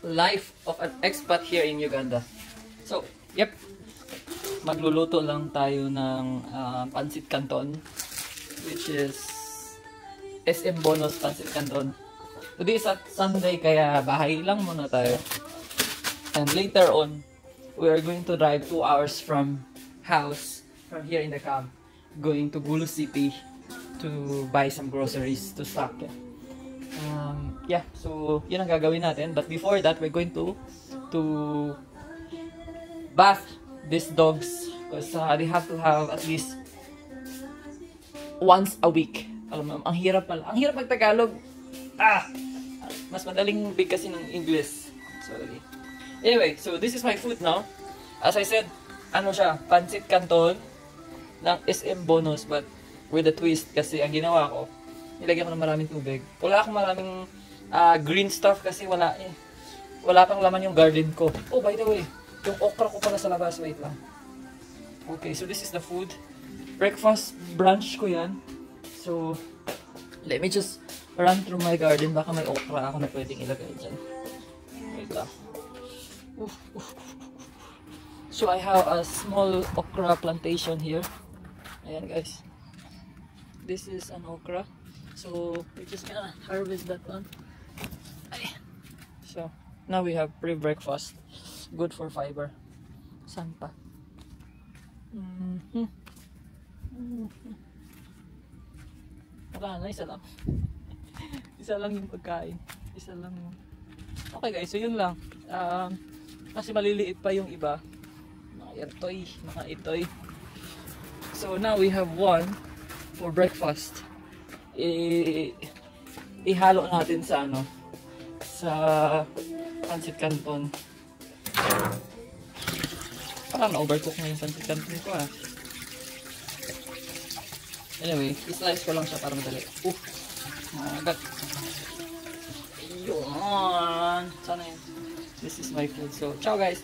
life of an expat here in Uganda. So, yep. Magluluto lang tayo ng pancit canton, which is SM Bonus pancit canton. Today is at Sunday, kaya bahay lang muna tayo. And later on, we are going to drive 2 hours from here in the camp, going to Gulu City to buy some groceries to stock. Yeah, so yun ang gagawin natin. But before that, we're going to bath these dogs because they have to have at least once a week. Alam mo, ang hirap pala. Ang hirap mag-Tagalog. Mas madaling big kasi ng English. Sorry. Anyway, so this is my food now. As I said, ano siya, pancit canton ng SM Bonus but with a twist kasi ang ginawa ko, nilagyan ko ng maraming tubig. Wala akong maraming green stuff kasi wala pang laman yung garden ko. Oh, by the way, yung okra ko pala sa labas. Wait lang. Okay, so this is the food. Breakfast, brunch ko yan. So, let me just run through my garden. Baka may okra ako na pwedeng ilagay dyan. Wait lang. So, I have a small okra plantation here. Ayan guys. This is an okra. So, we're just gonna harvest that one. So, now we have pre-breakfast. Good for fiber. Saan pa? Wala na, isa lang. Isa lang yung pagkain. Isa lang yung... Okay guys, so yun lang. Kasi maliliit pa yung iba. Mga itoy. So now we have one for breakfast. Ihalo natin sa sa pancit canton. Parang na-overcook na yung pancit canton ko Anyway, i-slice ko lang siya para madali. Magat. Yun. Sana yun. This is my food. So, ciao guys!